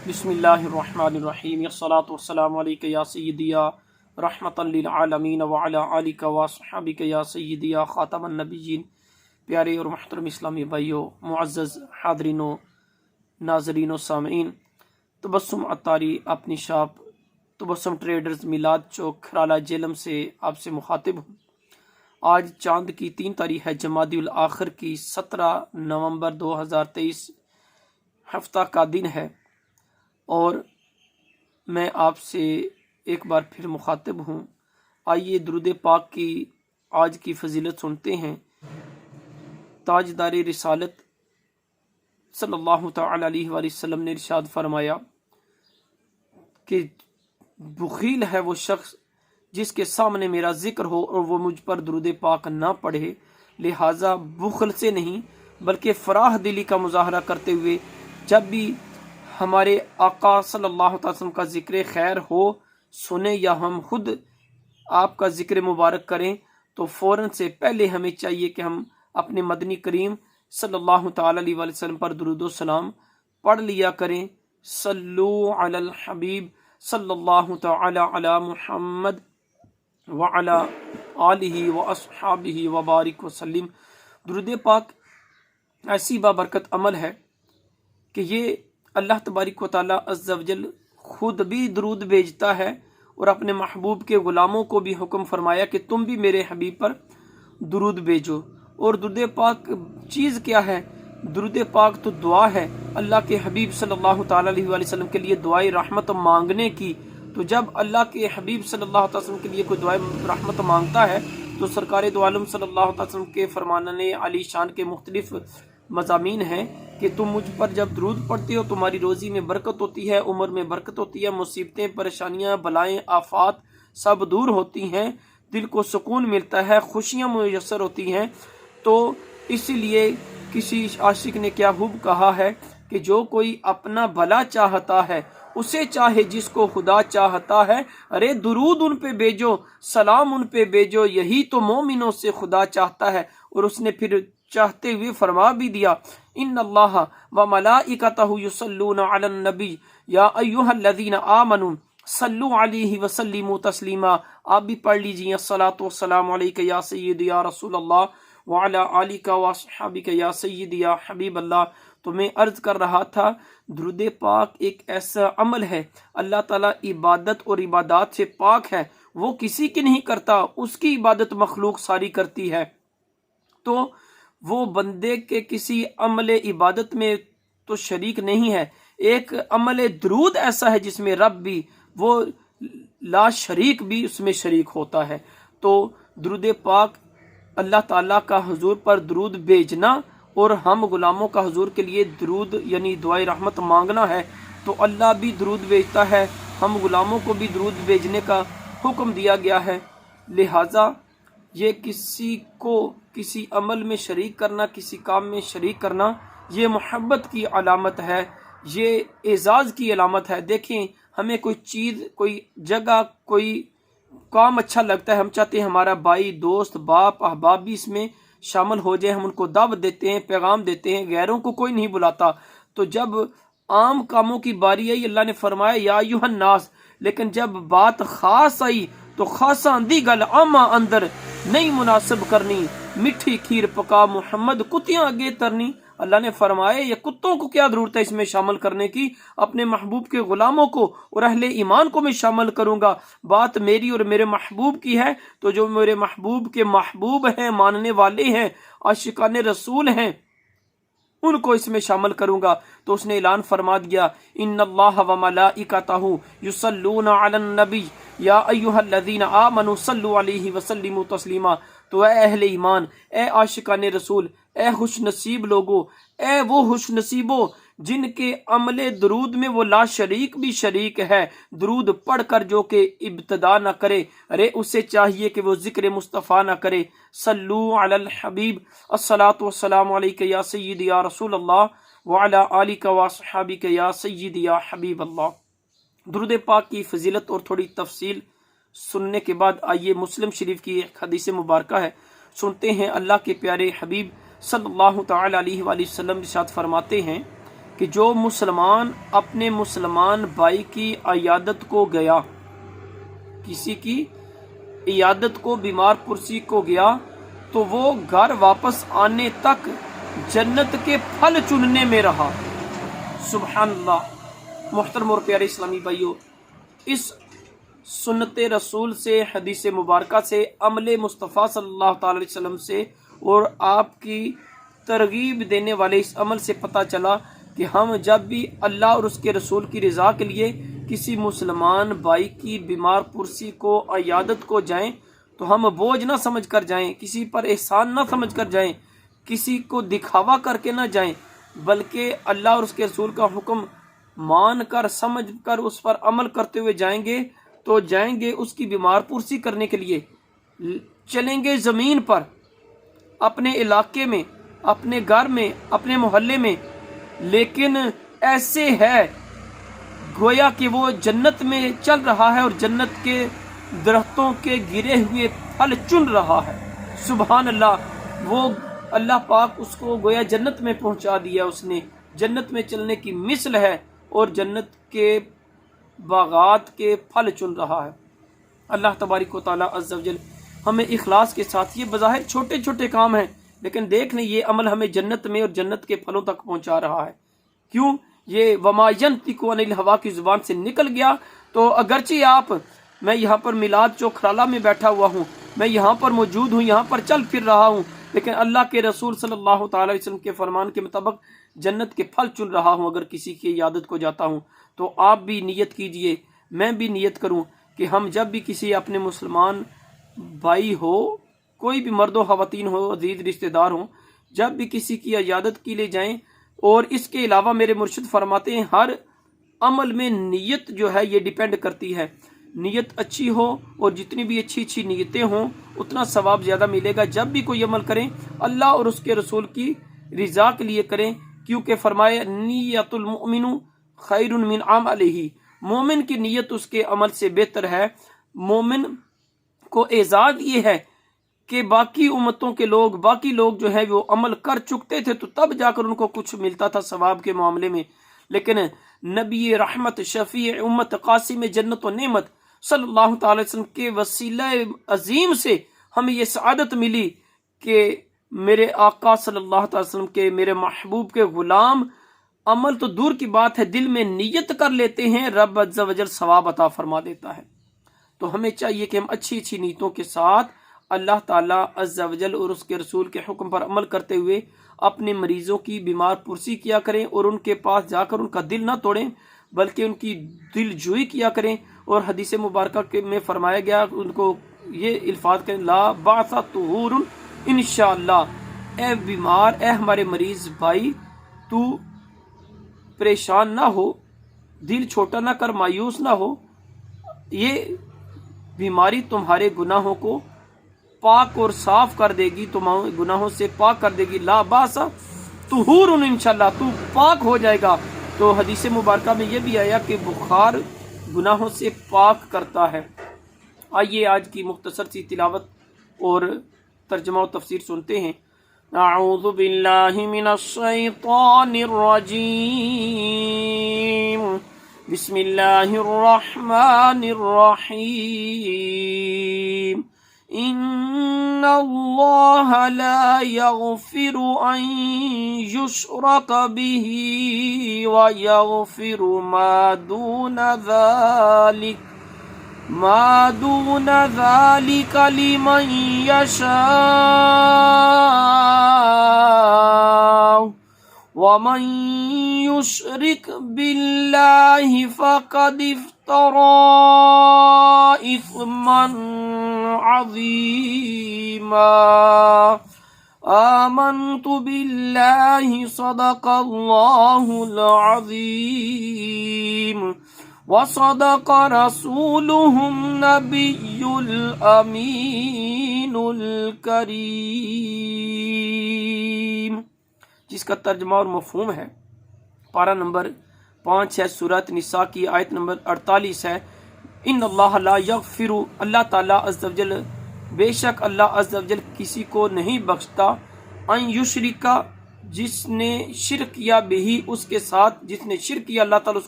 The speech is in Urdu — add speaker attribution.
Speaker 1: بسم اللہ الرحمن الرحیم الصلاۃ والسلام علیک یا سیدی یا رحمۃ للعالمین وعلی آلک واصحابک یا سیدی یا خاتم النبیین۔ پیارے اور محترم اسلامی بھائیوں، معزز حاضرین و ناظرین و سامعین، تبسم عطاری اپنی شاپ تبسم ٹریڈرز میلاد چوک کھرالہ جہلم سے آپ سے مخاطب ہوں۔ آج چاند کی 3 تاریخ ہے، جمادی الاخر کی 17 نومبر 2023 ہفتہ کا دن ہے، اور میں آپ سے ایک بار پھر مخاطب ہوں۔ آئیے درود پاک کی آج کی فضیلت سنتے ہیں۔ تاجدار رسالت صلی اللہ تعالی علیہ وآلہ وسلم نے ارشاد فرمایا کہ بخیل ہے وہ شخص جس کے سامنے میرا ذکر ہو اور وہ مجھ پر درود پاک نہ پڑھے، لہٰذا بخل سے نہیں بلکہ فراخ دلی کا مظاہرہ کرتے ہوئے جب بھی ہمارے آقا صلی اللہ علیہ وسلم کا ذکر خیر ہو، سنیں یا ہم خود آپ کا ذکر مبارک کریں، تو فوراً سے پہلے ہمیں چاہیے کہ ہم اپنے مدنی کریم صلی اللہ تعالی علیہ وآلہ وسلم پر درود و سلام پڑھ لیا کریں۔ صلو علی الحبیب صلی اللہ تعالی علی محمد وعلی آلہ واصحابہ وبارک وسلم۔ درود پاک ایسی بابرکت عمل ہے کہ یہ اللہ تبارک و تعالی عز و جل خود بھی درود بھیجتا ہے، اور اپنے محبوب کے غلاموں کو بھی حکم فرمایا کہ تم بھی میرے حبیب پر درود بھیجو۔ اور درود پاک چیز کیا ہے؟ درود پاک تو دعا ہے، اللہ کے حبیب صلی اللہ تعالی علیہ وآلہ وسلم کے لیے دعائے رحمت مانگنے کی۔ تو جب اللہ کے حبیب صلی اللہ علیہ وسلم کے لیے کوئی دعائے رحمت مانگتا ہے تو سرکار دو عالم صلی اللہ علیہ وسلم کے فرماننے علی شان کے مختلف مضامین ہیں کہ تم مجھ پر جب درود پڑھتے ہو تمہاری روزی میں برکت ہوتی ہے، عمر میں برکت ہوتی ہے، مصیبتیں، پریشانیاں، بلائیں، آفات سب دور ہوتی ہیں، دل کو سکون ملتا ہے، خوشیاں میسر ہوتی ہیں۔ تو اسی لیے کسی عاشق نے کیا خوب کہا ہے کہ جو کوئی اپنا بھلا چاہتا ہے اسے چاہے جس کو خدا چاہتا ہے، ارے درود ان پہ بھیجو، سلام ان پہ بھیجو، یہی تو مومنوں سے خدا چاہتا ہے۔ اور اس نے پھر چاہتے ہوئے فرما بھی دیا، ان اللہ و ملائکتہ یصلون علی النبی یا ایھا الذین آمنوا صلوا علیہ وسلموا تسلیما۔ آپ بھی پڑھ لیجیے، الصلاۃ والسلام علیک یا سیدی یا رسول اللہ وعلی آلک واصحابک یا سیدی یا حبیب اللہ۔ تو میں عرض کر رہا تھا، درود پاک ایک ایسا عمل ہے، اللہ تعالیٰ عبادت اور عبادات سے پاک ہے، وہ کسی کی نہیں کرتا، اس کی عبادت مخلوق ساری کرتی ہے۔ تو وہ بندے کے کسی عمل عبادت میں تو شریک نہیں ہے۔ ایک عمل درود ایسا ہے جس میں رب بھی، وہ لا شریک بھی اس میں شریک ہوتا ہے۔ تو درود پاک اللہ تعالیٰ کا حضور پر درود بھیجنا اور ہم غلاموں کا حضور کے لیے درود یعنی دعائے رحمت مانگنا ہے، تو اللہ بھی درود بھیجتا ہے، ہم غلاموں کو بھی درود بھیجنے کا حکم دیا گیا ہے۔ لہٰذا یہ کسی کو کسی عمل میں شریک کرنا، کسی کام میں شریک کرنا، یہ محبت کی علامت ہے، یہ اعزاز کی علامت ہے۔ دیکھیں، ہمیں کوئی چیز، کوئی جگہ، کوئی کام اچھا لگتا ہے، ہم چاہتے ہیں ہمارا بھائی، دوست، باپ، احباب بھی اس میں شامل ہو جائیں، ہم ان کو دعوت دیتے ہیں، پیغام دیتے ہیں، غیروں کو کوئی نہیں بلاتا۔ تو جب عام کاموں کی باری آئی، اللہ نے فرمایا یا ایھا الناس، لیکن جب بات خاص آئی تو خاصاں دی گل عامہ اندر نہیں مناسب کرنی، میٹھی کھیر پکا محمد کتیاں آگے ترنی۔ اللہ نے فرمایا یہ کتوں کو کیا ضرورت ہے اس میں شامل کرنے کی، اپنے محبوب کے غلاموں کو اور اہل ایمان کو میں شامل کروں گا۔ بات میری اور میرے محبوب کی ہے، تو جو میرے محبوب کے محبوب ہیں، ماننے والے ہیں، عاشقان رسول ہیں، ان کو اس میں شامل کروں گا۔ تو اس نے اعلان فرما دیا، ان اللہ و ملائکتہ یصلون علی النبی یا ایھا الذین آمنوا صلوا علیہ وسلموا تسلیما۔ تو اے اہل ایمان، اے عاشقان رسول، اے خوش نصیب لوگو، اے وہ خوش نصیبو جن کے عمل درود میں وہ لا شریک بھی شریک ہے، درود پڑھ کر جو کہ ابتدا نہ کرے، ارے اسے چاہیے کہ وہ ذکر مصطفیٰ نہ کرے۔ صلو علی الحبیب، الصلاۃ والسلام علیک یا سیدی یا رسول اللہ وعلی آلک واصحابک یا سیدی یا حبیب اللہ۔ درود پاک کی فضیلت اور تھوڑی تفصیل سننے کے بعد آئیے مسلم شریف کی ایک حدیث مبارکہ ہے، سنتے ہیں۔ اللہ کے پیارے حبیب صلی اللہ تعالی علیہ وآلہ وسلم ارشاد فرماتے ہیں کہ جو مسلمان اپنے مسلمان بھائی کی عیادت کو گیا، کسی کی عیادت کو، بیمار پرسی کو گیا، تو وہ گھر واپس آنے تک جنت کے پھل چننے میں رہا۔ سبحان اللہ۔ محترم اور پیارے اسلامی بھائیوں، اس سنت رسول سے، حدیث مبارکہ سے، عمل مصطفیٰ صلی اللہ تعالی علیہ وسلم سے اور آپ کی ترغیب دینے والے اس عمل سے پتہ چلا کہ ہم جب بھی اللہ اور اس کے رسول کی رضا کے لیے کسی مسلمان بھائی کی بیمار پرسی کو، عیادت کو جائیں تو ہم بوجھ نہ سمجھ کر جائیں، کسی پر احسان نہ سمجھ کر جائیں، کسی کو دکھاوا کر کے نہ جائیں، بلکہ اللہ اور اس کے رسول کا حکم مان کر، سمجھ کر اس پر عمل کرتے ہوئے جائیں گے تو جائیں گے اس کی بیمار پرسی کرنے کے لیے، چلیں گے زمین پر، اپنے علاقے میں، اپنے گھر میں، اپنے محلے میں، لیکن ایسے ہے گویا کہ وہ جنت میں چل رہا ہے اور جنت کے درختوں کے گرے ہوئے پھل چن رہا ہے۔ سبحان اللہ۔ وہ اللہ پاک اس کو گویا جنت میں پہنچا دیا، اس نے جنت میں چلنے کی مثل ہے اور جنت کے باغات کے پھل چن رہا ہے۔ اللہ تبارک و تعالی عز و جل ہمیں اخلاص کے ساتھ، یہ بظاہر چھوٹے چھوٹے کام ہیں لیکن دیکھ لیں یہ عمل ہمیں جنت میں اور جنت کے پھلوں تک پہنچا رہا ہے۔ کیوں؟ یہ وما ینطق عن الہوا کی زبان سے نکل گیا تو اگرچہ میں یہاں پر میلاد چوک کھرالا میں بیٹھا ہوا ہوں، میں یہاں پر موجود ہوں، یہاں پر چل پھر رہا ہوں، لیکن اللہ کے رسول صلی اللہ تعالی علیہ وسلم کے فرمان کے مطابق جنت کے پھل چن رہا ہوں۔ اگر کسی کی عیادت کو جاتا ہوں تو آپ بھی نیت کیجئے، میں بھی نیت کروں کہ ہم جب بھی کسی اپنے مسلمان بھائی ہو، کوئی بھی مرد و خواتین ہو، عزیز رشتہ دار ہوں، جب بھی کسی کی عیادت کے لیے جائیں، اور اس کے علاوہ میرے مرشد فرماتے ہیں ہر عمل میں نیت جو ہے یہ ڈیپینڈ کرتی ہے، نیت اچھی ہو اور جتنی بھی اچھی نیتیں ہوں اتنا ثواب زیادہ ملے گا۔ جب بھی کوئی عمل کریں اللہ اور اس کے رسول کی رضا کے لیے کریں، کیونکہ فرمایا نیت المؤمن خیر من عملہ، مومن کی نیت اس کے عمل سے بہتر ہے۔ مومن کو اعزاز یہ ہے کہ باقی امتوں کے لوگ، باقی لوگ جو ہے وہ عمل کر چکتے تھے تو تب جا کر ان کو کچھ ملتا تھا ثواب کے معاملے میں، لیکن نبی رحمت، شفیع امت، قاسم جنت و نعمت صلی اللہ تعالی وسلم کے وسیلہ عظیم سے ہمیں یہ سعادت ملی کہ میرے آقا صلی اللہ تعالی وسلم کے، میرے محبوب کے غلام عمل تو دور کی بات ہے، دل میں نیت کر لیتے ہیں، رب عز و جل ثواب عطا فرما دیتا ہے۔ تو ہمیں چاہیے کہ ہم اچھی نیتوں کے ساتھ اللہ تعالیٰ عز و جل اور اس کے رسول کے حکم پر عمل کرتے ہوئے اپنے مریضوں کی بیمار پرسی کیا کریں اور ان کے پاس جا کر ان کا دل نہ توڑیں بلکہ ان کی دل جوئی کیا کریں۔ اور حدیث مبارکہ میں فرمایا گیا ان کو یہ الفاظ کریں، لا بعث طہور انشاءاللہ، اے بیمار، اے ہمارے مریض بھائی، تو پریشان نہ ہو، دل چھوٹا نہ کر، مایوس نہ ہو، یہ بیماری تمہارے گناہوں کو پاک اور صاف کر دے گی، تمہارے گناہوں سے پاک کر دے گی، لا باس طہور انشاءاللہ، تو پاک ہو جائے گا۔ تو حدیث مبارکہ میں یہ بھی آیا کہ بخار گناہوں سے پاک کرتا ہے۔ آئیے آج کی مختصر سی تلاوت اور ترجمہ و تفسیر سنتے ہیں۔ اعوذ باللہ من الشیطان الرجیم، بسم اللہ الرحمن الرحیم۔ ان اللہ لا یغفر ان یشرک به ویغفر ما دون ذلك لمن یشاء ومن یشرک باللہ فقد افترى اثما عظیما۔ آمنت باللہ صدق اللہ العظیم وصدق رسولہ النبی الامین الکریم، جس کا ترجمہ اور مفہوم ہے۔ پارہ نمبر 5 ہے، سورۃ نساء کی آیت نمبر 48 ہے۔ ان اللہ لا یغفر، اللہ تعالیٰ عز و جل، بے شک اللہ عز و جل کسی کو نہیں بخشتا، ان یشرکا، جس نے شرک کیا بہی اس کے ساتھ، جس نے شرک کیا اللہ تعالیٰ اس